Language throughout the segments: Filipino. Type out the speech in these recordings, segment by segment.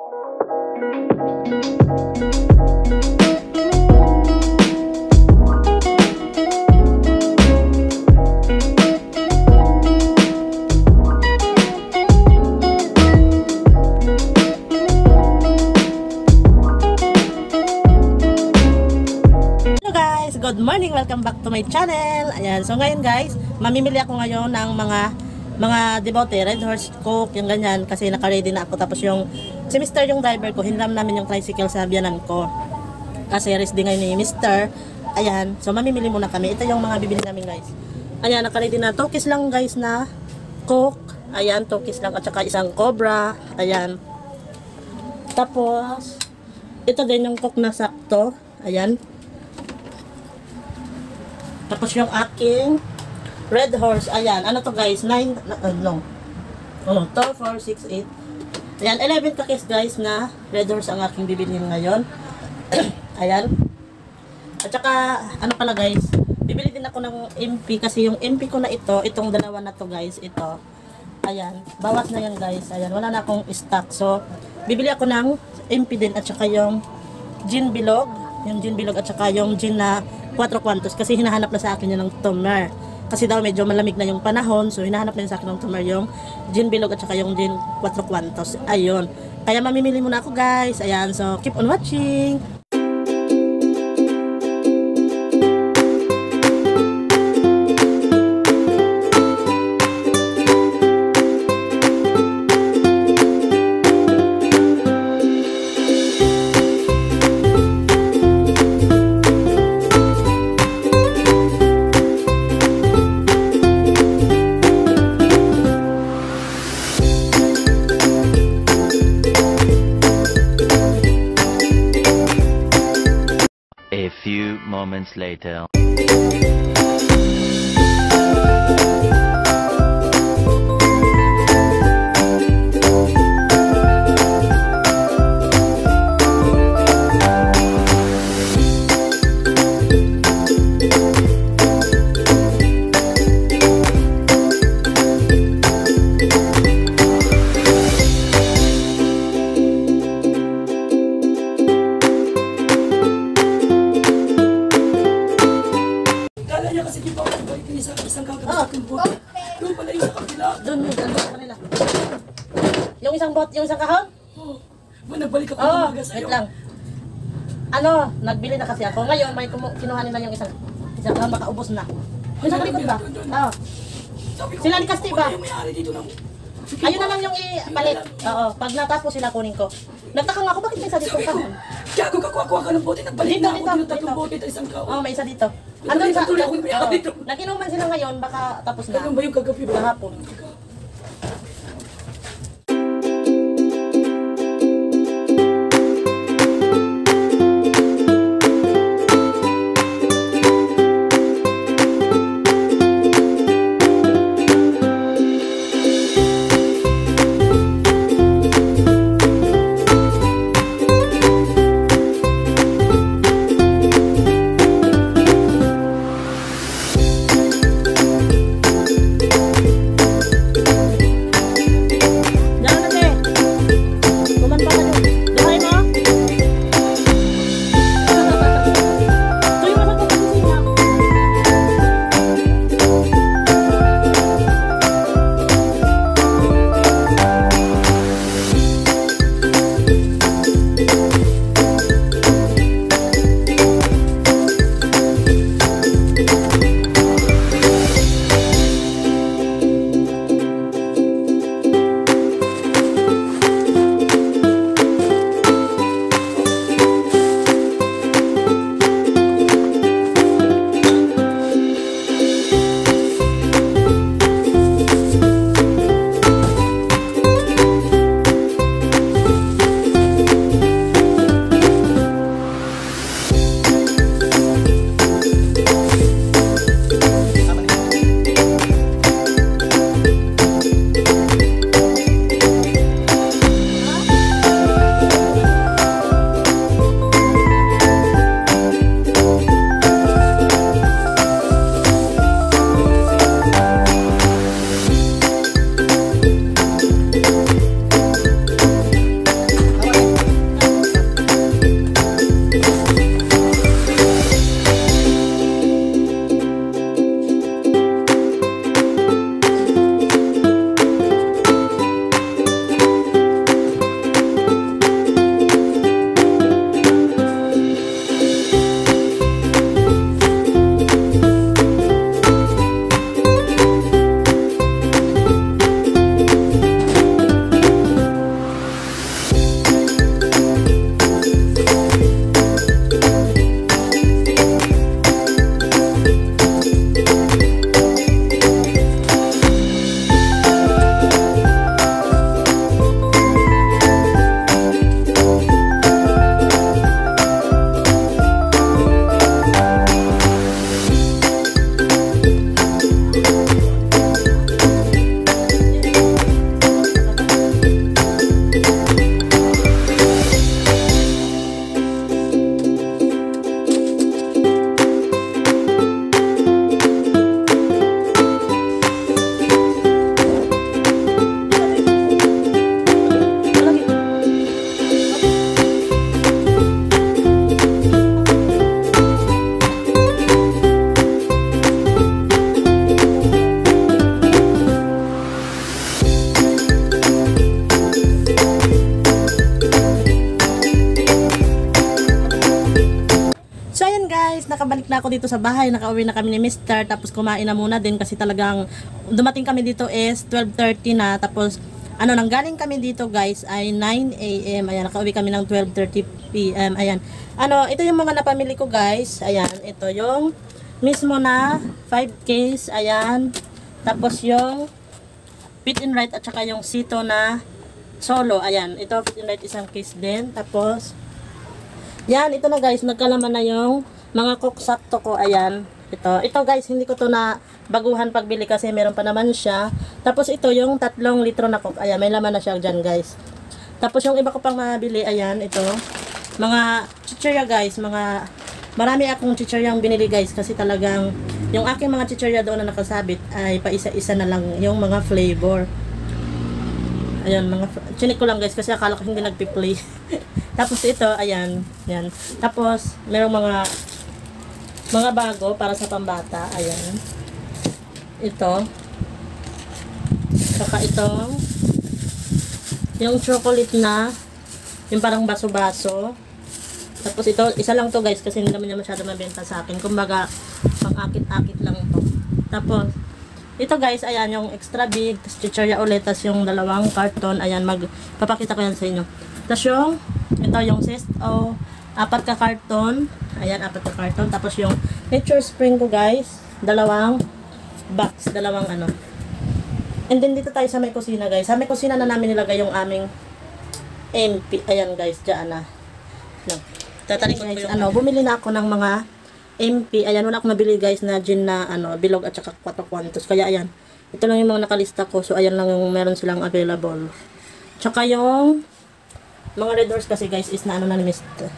Good morning, welcome back to my channel. Ayan, so ngayon guys, mamimili ako ngayon ng mga debote, Red Horse, Coke, yung ganyan, kasi naka-ready na ako. Tapos yung si Mr. yung driver ko, hinram namin yung tricycle sa biyanan ko. Kasi rest din ngayon ni Mr. Ayan, so mamimili muna kami. Ito yung mga bibili namin guys. Ayan, naka-ready na. 2 keys lang guys na Coke. Ayan, 2 keys lang at saka isang Cobra. Ayan. Tapos ito din yung Coke na sakto. Ayan. Tapos yung aking Red Horse, ayan, ano to guys, 9, no, 2, 4, 6, 8, ayan, 11 kakis guys na Red Horse ang aking bibilhin ngayon. Ayan. At saka, ano pala guys, bibili din ako ng MP kasi yung MP ko na ito, itong dalawa na to guys, ito, ayan, bawas na yan guys, ayan, wala na akong stock. So, bibili ako ng MP din at saka yung gin bilog at saka yung gin na 4 kwantos kasi hinahanap na sa akin yun ng tumer. Kasi daw medyo malamig na yung panahon, so hinahanap na yun sa akin ng tumer yung gin bilog at saka yung gin 4 kwantos. Ayun. Kaya mamimili muna ako guys. Ayan, so keep on watching. A few moments later. Doon pala yung sa kapila. Doon sa kanila. Yung isang bot, yung isang kahon? Oo. Nagbalik ako umaga sa'yo. Wait lang. Ano, nagbili na kasi ako. Ngayon, may kinuha nila yung isang kahon, makaubos na. Yung sa likod ba? Oo. Sila ni Kasti ba? Ayun na lang yung ipalit. Oo, pag natapos sila kunin ko. Nagtaka nga ako, bakit may isa dito kahon? Gago ka, kuha ka ng bote. Nagbalik na ako dito, tatlong bote at isang kahon. Oo, may isa dito. Andun sa, nakinuman sila ngayon, baka tapos na. Ganun ba yung kagabi ba? Kahapon. na ako dito sa bahay. Nakauwi na kami ni Mister. Tapos kumain na muna din kasi talagang dumating kami dito is 12:30 na. Tapos nanggaling kami dito guys ay 9 AM. Ayan, nakauwi kami ng 12:30 PM. Ayan. Ito yung mga napamili ko guys. Ayan, ito yung mismo na 5 case. Ayan. Tapos yung fit and right at saka yung sito na solo. Ayan, ito fit and right isang case din. Tapos yan, ito na guys, nagkalaman na yung mga cook sakto ko. Ayan, ito guys, hindi ko to na baguhan pagbili kasi meron pa naman siya. Tapos ito yung 3 litro na cook. Ayan, may laman na siya dyan guys. Tapos yung iba ko pang mabili, ayan, ito mga chichirya guys, marami akong chichiryang binili guys kasi talagang yung aking mga chichirya doon na nakasabit ay pa isa-isa na lang yung mga flavor. Ayan, chinik ko lang guys kasi akala ko hindi nagpi-play. Tapos ito, ayan, yan. Tapos merong mga bago para sa pambata, ayan. Ito. Saka itong yung chocolate na yung parang baso-baso. Tapos ito, isa lang to guys kasi hindi naman niya masyado mabenta sa akin. Kumbaga, pang-akit-akit lang ito. Tapos, ito guys, ayan, yung extra big, tapos chichirya ulit, tapos yung 2 karton, ayan, papakita ko yan sa inyo. Tapos ito yung sesto, 4 ka karton, ayan, 4 ka karton. Tapos yung nature spring ko guys, 2 box, 2 And then dito tayo sa may kusina guys. Sa may kusina na namin nilagay yung aming MP, ayan guys, dyan na. Tatalikod ko yung bumili na ako ng mga MP. Ayan, wala akong mabili guys na gin na bilog at saka 4 kwantos. Kaya ayan, ito lang yung mga nakalista ko. So ayan lang yung meron silang available. Tsaka yung mga red horse kasi guys is na ni Mr.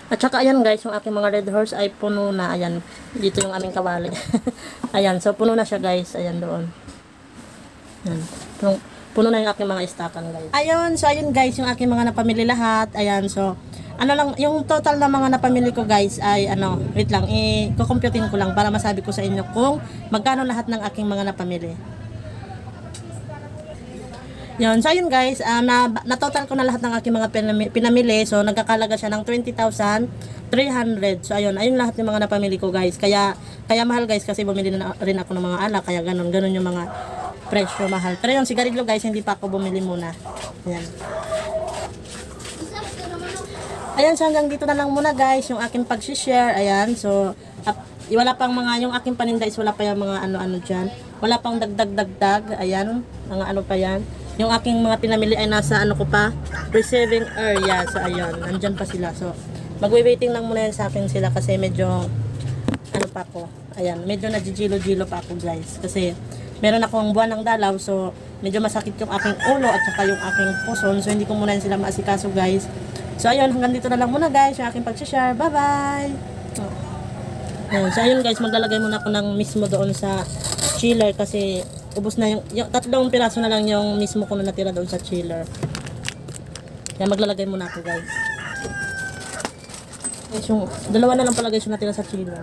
At saka ayan guys, yung aking mga red horse ay puno na. Ayan, dito yung aming kawali. Ayan, so puno na siya guys. Ayan doon. Ayan. Puno na yung aking mga istakan guys. Ayun, so ayun guys, yung aking mga napamili lahat. Ayan, so lang, yung total na mga napamili ko guys ay wait lang, kukumputin ko lang para masabi ko sa inyo kung magkano lahat ng aking mga napamili. Yun, so ayun guys, na total ko na lahat ng aking mga pinamili. So nagkakalaga siya ng 20,300. So ayun lahat ng mga napamili ko guys. Kaya mahal guys kasi bumili na rin ako ng mga alak. Kaya ganun yung mga presyo mahal. Pero yung sigarilyo guys, hindi pa ako bumili muna. Ayan. Ayan, so hanggang dito na lang muna guys yung aking pag-share. Ayan, so wala pang yung aking paninda is wala pa yung mga dyan. Wala pang dagdag. Ayan, mga pa yan. Yung aking mga pinamili ay nasa ko pa, receiving area. So ayun, nandyan pa sila. So magwe-waiting lang muna yan sa akin sila kasi medyo pa ako. Ayan, medyo nagigilo-gilo pa ako guys. Kasi meron akong buwan ng dalaw, so medyo masakit yung aking ulo at saka yung aking puson. So hindi ko muna yan sila maasikaso guys. So ayun, hanggang dito na lang muna guys yung aking pag-share. Bye-bye! So ayun guys, maglalagay muna ako ng mismo doon sa chiller kasi ubos na yung 3 piraso na lang yung mismo ko na natira doon sa chiller. Kaya maglalagay muna ako guys. Yung 2 na lang pala guys yung natira sa chiller.